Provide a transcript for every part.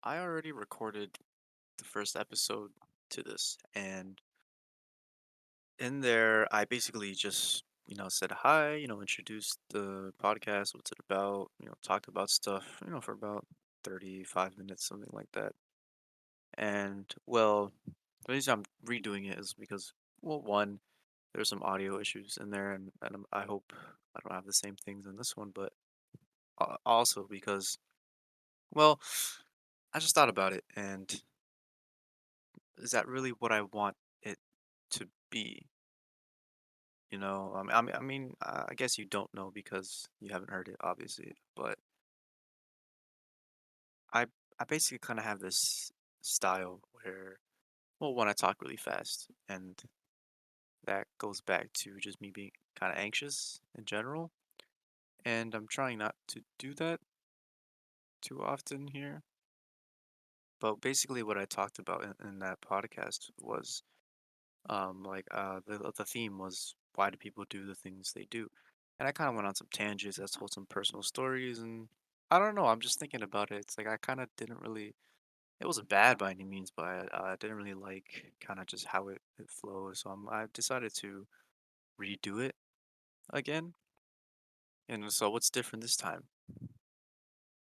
I already recorded the first episode to this, and in there, I basically just, said hi, introduced the podcast, what's it about, talked about stuff, for about 35 minutes, something like that. And, well, the reason I'm redoing it is because, well, one, there's some audio issues in there, and I hope I don't have the same things in this one, but also because, well, I just thought about it, and is that really what I want it to be? I guess you don't know because you haven't heard it, obviously. But I, I basically kind of have this style where, well, when I talk really fast, and that goes back to just me being kind of anxious in general. And I'm trying not to do that too often here. But basically, what I talked about in that podcast was, the theme was why do people do the things they do, and I kind of went on some tangents. I told some personal stories, and I don't know. I'm just thinking about it. It's like I kind of didn't really. It wasn't bad by any means, but I didn't really like kind of just how it flows. So I decided to redo it again. And so what's different this time?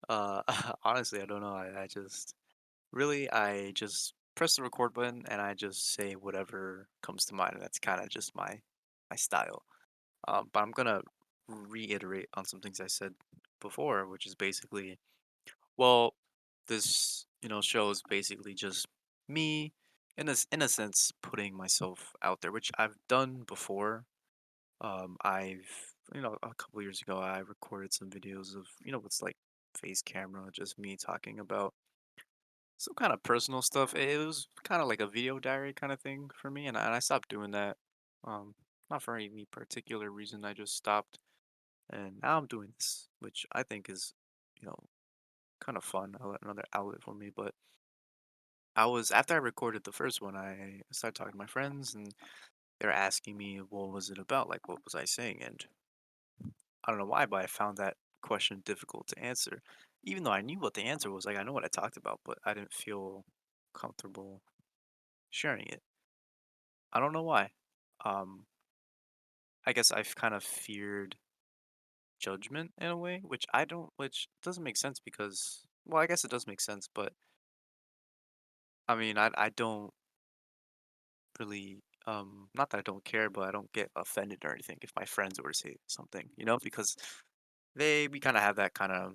Uh, Honestly, I don't know. I just press the record button and I just say whatever comes to mind. And that's kind of just my style. But I'm gonna reiterate on some things I said before, which is basically, well, this show is basically just me, in a sense, putting myself out there, which I've done before. I've a couple years ago I recorded some videos of with like face camera, just me talking about some kind of personal stuff. It was kind of like a video diary kind of thing for me, and I stopped doing that. Um, Not for any particular reason. I just stopped, and now I'm doing this, which I think is, you know, kind of fun. Another outlet for me. But I was after I recorded the first one, I started talking to my friends, and they're asking me what was it about, like what was I saying, and I don't know why, but I found that question difficult to answer, even though I knew what the answer was. Like I know what I talked about, but I didn't feel comfortable sharing it. I don't know why. Um, I guess I've kind of feared judgment in a way, which doesn't make sense because, well, I guess it does make sense, but I mean, I don't really, not that I don't care, but I don't get offended or anything if my friends were to say something, because we kind of have that kind of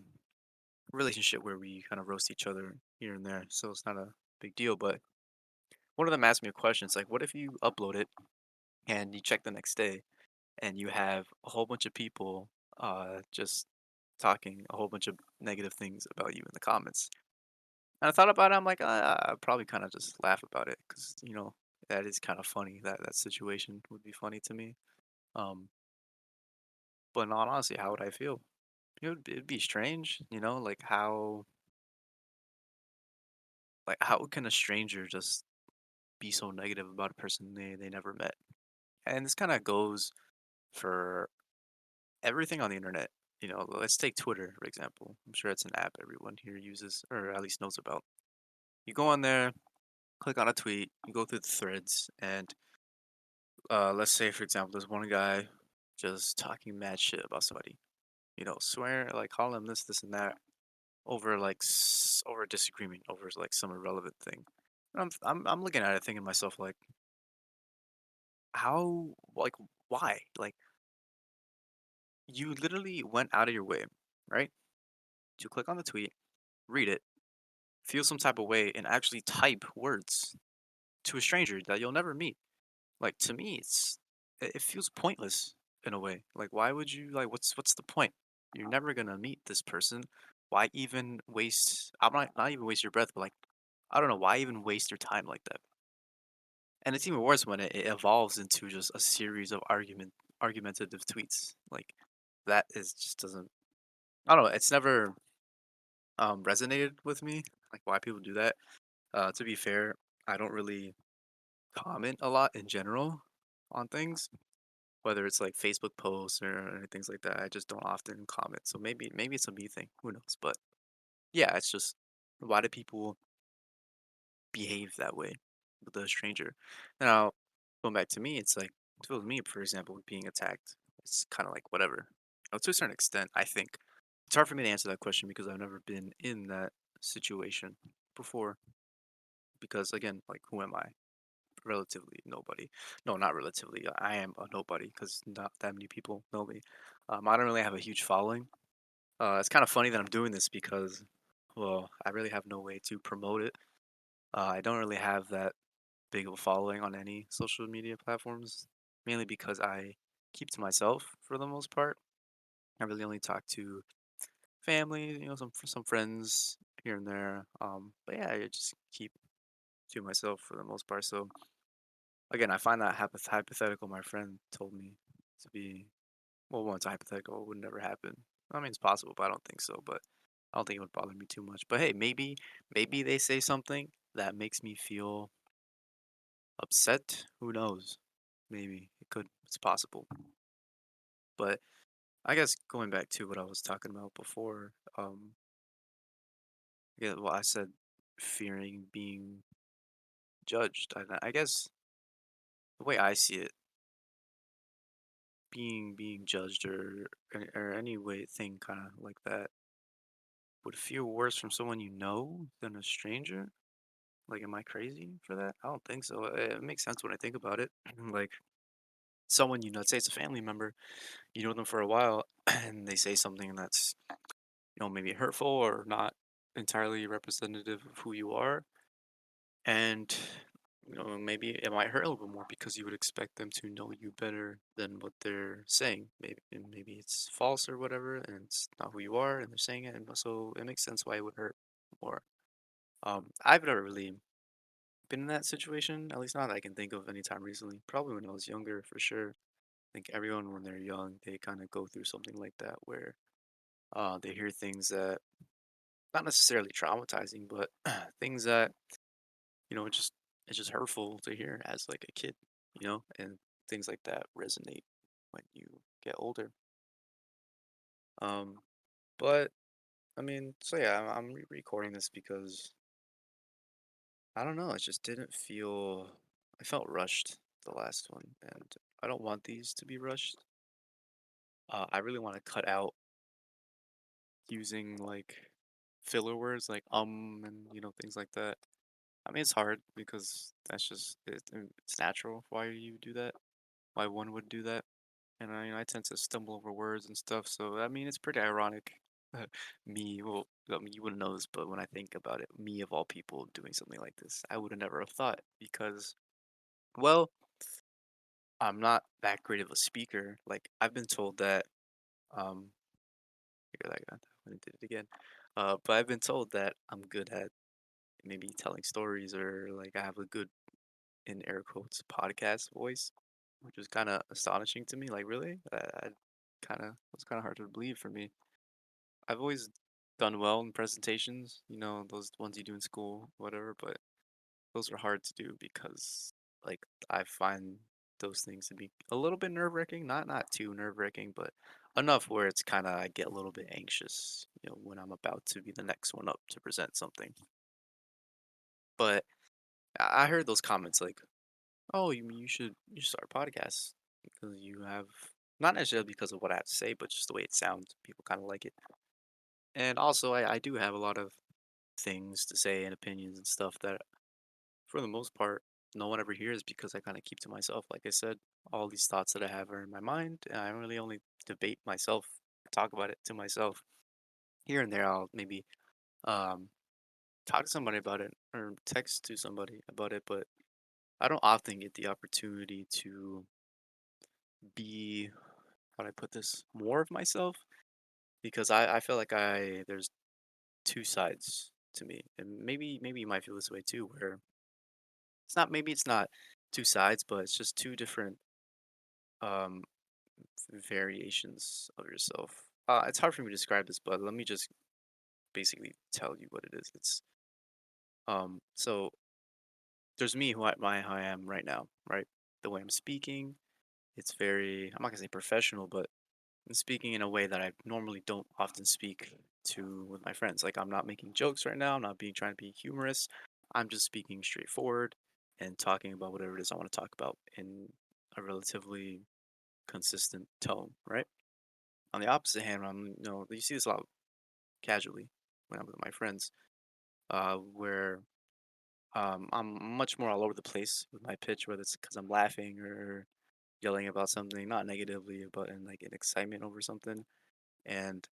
relationship where we kind of roast each other here and there, so it's not a big deal. But one of them asked me a question. It's like, what if you upload it and you check the next day and you have a whole bunch of people just talking a whole bunch of negative things about you in the comments? And I thought about it. I'm like, I'd probably kind of just laugh about it because that is kind of funny. That situation would be funny to me. Um, but in all honesty, how would I feel? It'd be strange, like how can a stranger just be so negative about a person they never met? And this kind of goes for everything on the internet. Let's take Twitter, for example. I'm sure it's an app everyone here uses or at least knows about. You go on there, click on a tweet, you go through the threads, and let's say, for example, there's one guy just talking mad shit about somebody, swear, like, call him this, and that, over, like, over a disagreement, over, like, some irrelevant thing. And I'm looking at it thinking to myself, like, how, like, why? Like, you literally went out of your way, right, to click on the tweet, read it, feel some type of way, and actually type words to a stranger that you'll never meet. Like, to me, it feels pointless in a way. Like, why would you like? What's the point? You're never gonna meet this person. Why even waste? I'm not even waste your breath, but like, I don't know. Why even waste your time like that? And it's even worse when it evolves into just a series of argumentative tweets. Like, that is just doesn't. I don't know. It's never resonated with me. Like, why people do that. To be fair, I don't really comment a lot in general on things, whether it's like Facebook posts or things like that. I just don't often comment. So maybe it's a me thing. Who knows? But yeah, it's just Why do people behave that way with a stranger? Now, going back to me, it's like, with me, for example, being attacked, it's kind of like whatever. To a certain extent, I think. It's hard for me to answer that question because I've never been in that situation before. Because again, like, who am I? Relatively nobody. No, not relatively. I am a nobody because not that many people know me. I don't really have a huge following. It's kind of funny that I'm doing this because, well, I really have no way to promote it. I don't really have that big of a following on any social media platforms, mainly because I keep to myself for the most part. I really only talk to family, some friends here and there. But yeah, I just keep to myself for the most part. So again, I find that hypothetical my friend told me to be, well, one, it's hypothetical. It would never happen. I mean, it's possible, but I don't think so. But I don't think it would bother me too much. But hey, maybe they say something that makes me feel upset. Who knows? Maybe it could. It's possible. But I guess going back to what I was talking about before, yeah, well, I said fearing being judged. I guess the way I see it, being judged or any way thing kind of like that would feel worse from someone you know than a stranger. Like, am I crazy for that? I don't think so. It makes sense when I think about it. Like someone you know, say it's a family member, you know them for a while, and they say something that's maybe hurtful or not entirely representative of who you are, and maybe it might hurt a little bit more because you would expect them to know you better than what they're saying. Maybe it's false or whatever, and it's not who you are, and they're saying it, and so it makes sense why it would hurt more. I've never really been in that situation, at least not that I can think of any time recently. Probably when I was younger, for sure. I think everyone, when they're young, they kind of go through something like that where they hear things that not necessarily traumatizing, but things that just it's just hurtful to hear as like a kid, and things like that resonate when you get older. Um, but I mean, so yeah, I'm recording this because I don't know, it just didn't feel. I felt rushed the last one, and I don't want these to be rushed. I really want to cut out using like filler words like and things like that. I mean, it's hard because that's just it's natural. Why you do that? Why one would do that? And I tend to stumble over words and stuff. So I mean, it's pretty ironic. Me, well, I mean, you wouldn't know this, but when I think about it, me of all people doing something like this, I would have never have thought because, well, I'm not that great of a speaker. Like I've been told that, here that guy, I did it again. But I've been told that I'm good at maybe telling stories or like I have a good, in air quotes, podcast voice, which was kind of astonishing to me. Like, really? I kind of was kind of hard to believe for me. I've always done well in presentations, those ones you do in school, whatever, but those are hard to do because like I find those things to be a little bit nerve-wracking, not too nerve-wracking, but enough where it's kind of I get a little bit anxious, when I'm about to be the next one up to present something. But I heard those comments like, "Oh, you should start a podcast because you have not necessarily because of what I have to say, but just the way it sounds. People kind of like it." And also, I do have a lot of things to say and opinions and stuff that, for the most part, no one ever hears because I kind of keep to myself. Like I said, all these thoughts that I have are in my mind, and I really only debate myself, talk about it to myself. Here and there, I'll maybe um, talk to somebody about it or text to somebody about it, but I don't often get the opportunity to be, how do I put this, more of myself because I feel like there's two sides to me, and maybe you might feel this way too, where it's not two sides, but it's just two different um variations of yourself. It's hard for me to describe this, but let me just basically tell you what it is. It's so there's me how I am right now, right? The way I'm speaking, it's very, I'm not gonna say professional, but I'm speaking in a way that I normally don't often speak to with my friends. Like I'm not making jokes right now. I'm not being trying to be humorous. I'm just speaking straightforward and talking about whatever it is I want to talk about in a relatively consistent tone, right? On the opposite hand, you see this a lot casually when I'm with my friends, where I'm much more all over the place with my pitch, whether it's because I'm laughing or yelling about something, not negatively, but in like an excitement over something. And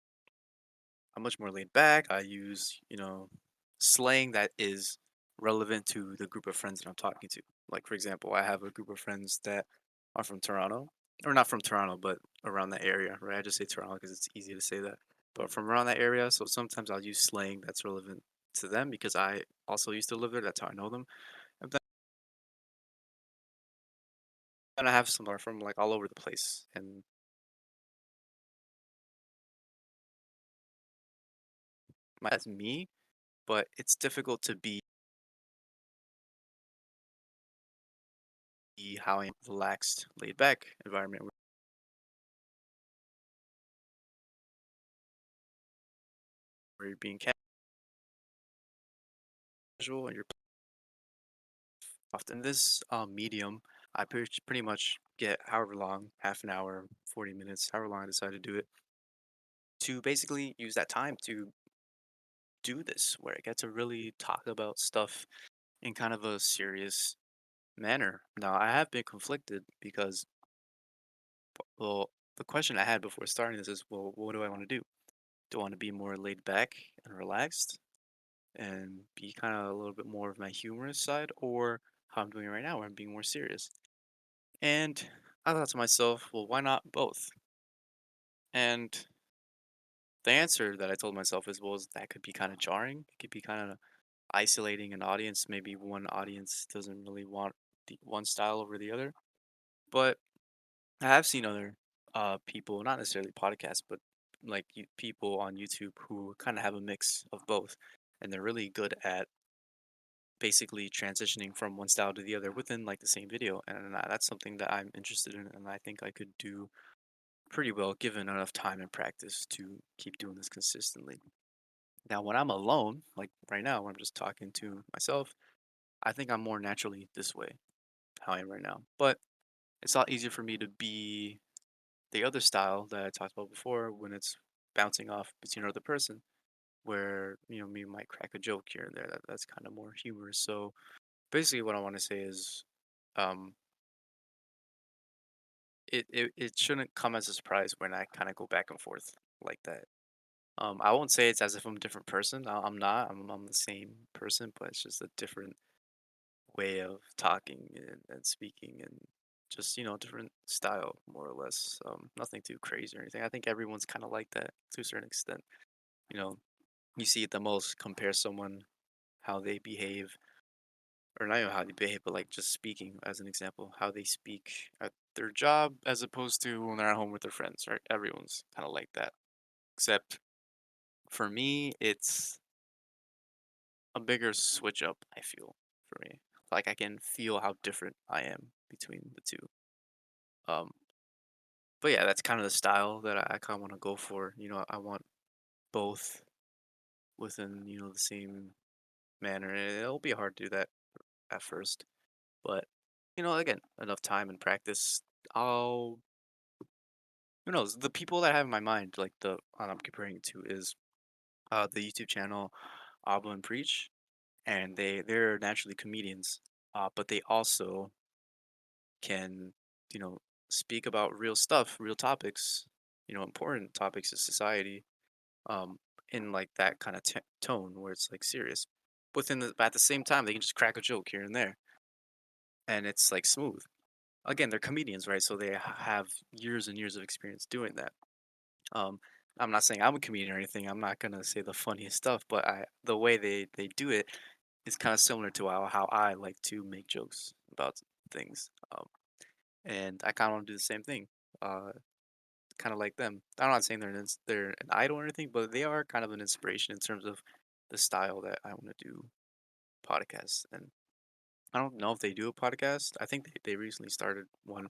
I'm much more laid back. I use, slang that is relevant to the group of friends that I'm talking to. Like, for example, I have a group of friends that are from Toronto, or not from Toronto, but around that area, right? I just say Toronto because it's easy to say that, but from around that area. So sometimes I'll use slang that's relevant to them because I also used to live there. That's how I know them. And then I have some that are from like all over the place, and that's me. But it's difficult to be how I'm relaxed, laid back environment where you're being casual and you're often this medium. I pretty much get however long, half an hour, 40 minutes, however long I decide to do it, to basically use that time to do this, where I get to really talk about stuff in kind of a serious manner. Now, I have been conflicted because, well, the question I had before starting this is, well, what do I want to do? Do I want to be more laid back and relaxed and be kind of a little bit more of my humorous side, or how I'm doing right now, where I'm being more serious? And I thought to myself, well, why not both? And the answer that I told myself is, well, that could be kind of jarring. It could be kind of isolating an audience. Maybe one audience doesn't really want the one style over the other. But I have seen other people, not necessarily podcasts, but like people on YouTube who kind of have a mix of both, and they're really good at basically transitioning from one style to the other within like the same video. And that's something that I'm interested in, and I think I could do pretty well given enough time and practice to keep doing this consistently. Now, when I'm alone, like right now, when I'm just talking to myself, I think I'm more naturally this way, how I am right now. But it's a lot easier for me to be the other style that I talked about before when it's bouncing off between another person, where, me might crack a joke here and there. That's kind of more humorous. So basically, what I want to say is, um, it shouldn't come as a surprise when I kind of go back and forth like that. I won't say it's as if I'm a different person. I'm not. I'm the same person, but it's just a different way of talking and speaking and just, different style, more or less. Nothing too crazy or anything. I think everyone's kind of like that to a certain extent. You know, you see it the most. Compare someone how they behave, or not even how they behave, but like just speaking as an example, how they speak at their job as opposed to when they're at home with their friends. Right? Everyone's kind of like that, except for me, it's a bigger switch up, I feel, for me. Like I can feel how different I am between the two. Um, but yeah, that's kind of the style that I kind of want to go for. I want both within, the same manner. And it'll be hard to do that at first, but again, enough time and practice, I'll. Who knows? The people that I have in my mind, like the one I'm comparing it to, is the YouTube channel Abba and Preach, and they're naturally comedians, but they also can, you know, speak about real stuff, real topics, important topics of society, um, in like that kind of tone where it's like serious. But at the same time, they can just crack a joke here and there, and it's like smooth. Again, they're comedians, right? So they have years and years of experience doing that. Um, I'm not saying I'm a comedian or anything. I'm not gonna say the funniest stuff, but the way they do it is kind of similar to how I like to make jokes about things. And I kind of want to do the same thing. Uh, kind of like them. I'm not saying they're an idol or anything, but they are kind of an inspiration in terms of the style that I want to do podcasts. And I don't know if they do a podcast. I think they recently started one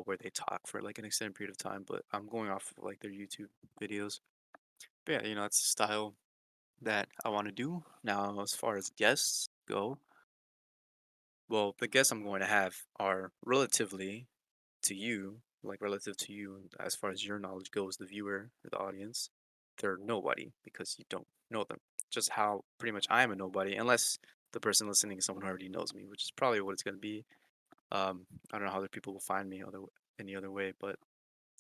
where they talk for like an extended period of time, but I'm going off of like their YouTube videos. But yeah, it's a style that I want to do. Now, as far as guests go, well, the guests I'm going to have are relatively to you, like relative to you, as far as your knowledge goes, the viewer or the audience, they're nobody because you don't know them. Just how pretty much I am a nobody, unless the person listening is someone who already knows me, which is probably what it's going to be. I don't know how other people will find me any other way, but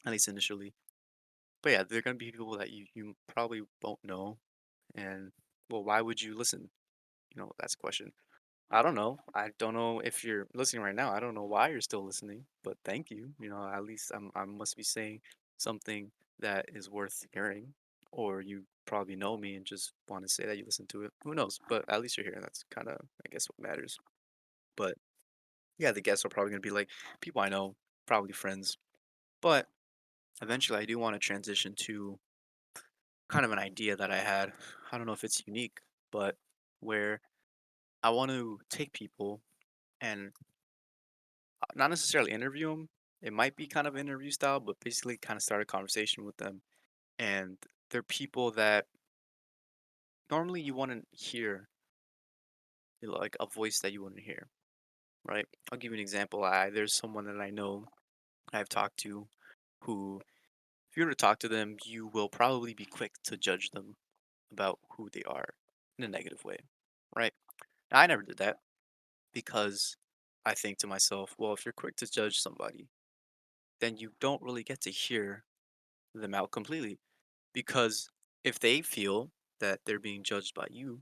at least initially. But yeah, they're going to be people that you probably won't know, and well, why would you listen? That's the question. I don't know. I don't know if you're listening right now. I don't know why you're still listening, but thank you. At least I must be saying something that is worth hearing, or you probably know me and just want to say that you listen to it. Who knows? But at least you're here. That's kind of, I guess, what matters. But yeah, the guests are probably gonna be like people I know, probably friends. But eventually, I do want to transition to kind of an idea that I had. I don't know if it's unique, but where I want to take people and not necessarily interview them. It might be kind of interview style, but basically kind of start a conversation with them. And they're people that normally you wouldn't hear, like a voice that you wouldn't hear, right? I'll give you an example. There's someone that I know I've talked to who, if you were to talk to them, you will probably be quick to judge them about who they are in a negative way, right? Now, I never did that because I think to myself, well, if you're quick to judge somebody, then you don't really get to hear them out completely. Because if they feel that they're being judged by you,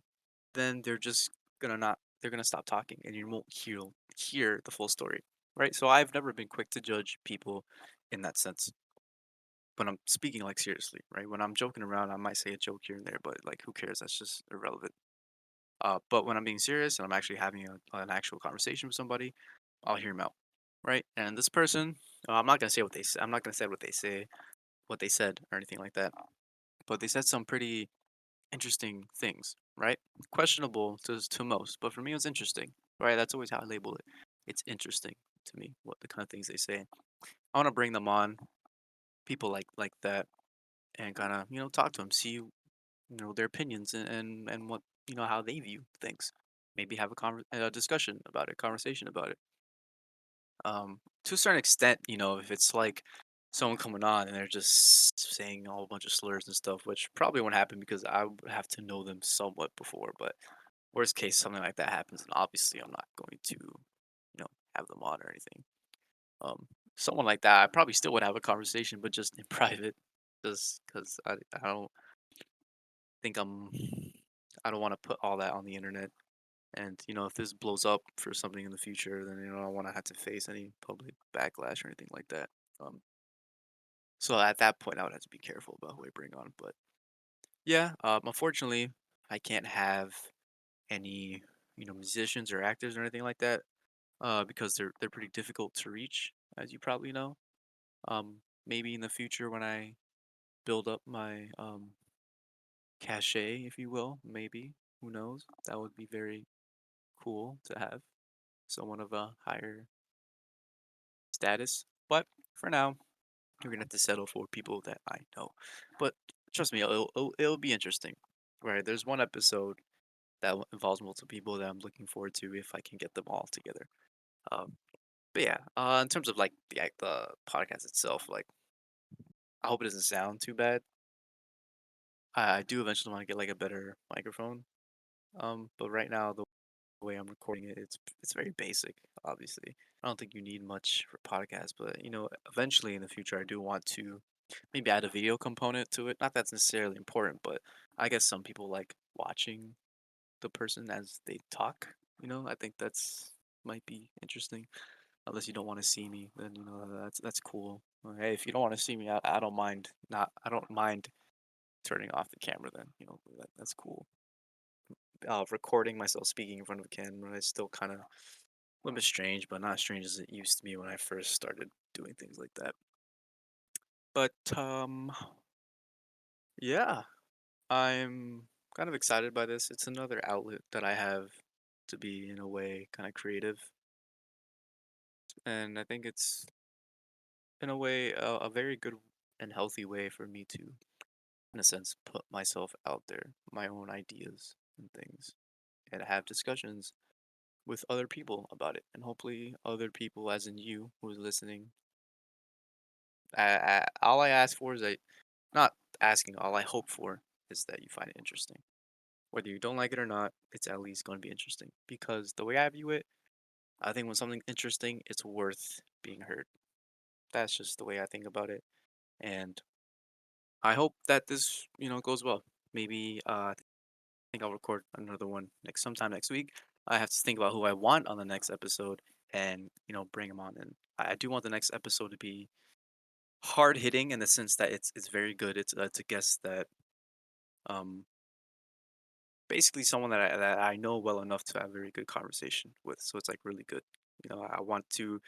then they're just gonna not they're gonna stop talking and you won't hear the full story. Right? So I've never been quick to judge people in that sense. When I'm speaking like seriously, right? When I'm joking around, I might say a joke here and there, but like who cares? That's just irrelevant. But when I'm being serious and I'm actually having an actual conversation with somebody, I'll hear them out, right? And this person, I'm not gonna say what they say. I'm not gonna say what they said, or anything like that. But they said some pretty interesting things, right? Questionable to most, but for me, it was interesting, right? That's always how I label it. It's interesting to me what the kind of things they say. I want to bring them on, people like that, and kind of talk to them, see their opinions and what how they view things. Maybe have a discussion about it, conversation about it. To a certain extent, if it's like someone coming on and they're just saying a whole bunch of slurs and stuff, which probably won't happen because I would have to know them somewhat before. But worst case, something like that happens, and obviously I'm not going to, have them on or anything. Um, Someone like that, I probably still would have a conversation, but just in private, just because I don't think I don't want to put all that on the internet. And if this blows up for something in the future, then I don't want to have to face any public backlash or anything like that. Um, so at that point, I would have to be careful about who I bring on. But yeah, unfortunately, I can't have any musicians or actors or anything like that because they're pretty difficult to reach, as you probably know. Maybe in the future when I build up my cachet, if you will, maybe who knows? That would be very cool to have someone of a higher status. But for now, we're gonna have to settle for people that I know. But trust me, it'll be interesting. Right? There's one episode that involves multiple people that I'm looking forward to if I can get them all together. Um, but yeah, in terms of like the podcast itself, like I hope it doesn't sound too bad. I do eventually want to get like a better microphone. But right now the way I'm recording it, it's very basic. Obviously, I don't think you need much for podcasts, but eventually in the future, I do want to maybe add a video component to it. Not that's necessarily important, but I guess some people like watching the person as they talk. I think that's might be interesting. Unless you don't want to see me, then that's cool. Hey, if you don't want to see me, I don't mind. Not I don't mind turning off the camera. Then that's cool. Recording myself speaking in front of a camera is still kind of a little bit strange, but not as strange as it used to be when I first started doing things like that. But yeah, I'm kind of excited by this. It's another outlet that I have to be in a way kind of creative, and I think it's in a way a very good and healthy way for me to in a sense, put myself out there, my own ideas and things, and have discussions with other people about it. And hopefully, other people, as in you who's listening, all I ask for is not asking, all I hope for is that you find it interesting. Whether you don't like it or not, it's at least going to be interesting. Because the way I view it, I think when something's interesting, it's worth being heard. That's just the way I think about it. And I hope that this, goes well. Maybe I think I'll record another one sometime next week. I have to think about who I want on the next episode and bring them on. And I do want the next episode to be hard hitting in the sense that it's very good. It's a guest that um basically someone that I know well enough to have a very good conversation with. So it's like really good. I want to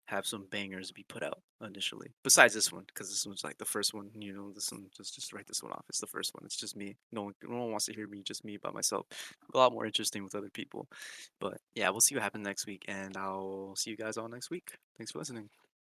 have some bangers be put out initially. Besides this one, because this one's like the first one. This one just write this one off. It's the first one. It's just me. No one wants to hear me. Just me by myself. A lot more interesting with other people. But yeah, we'll see what happens next week, and I'll see you guys all next week. Thanks for listening.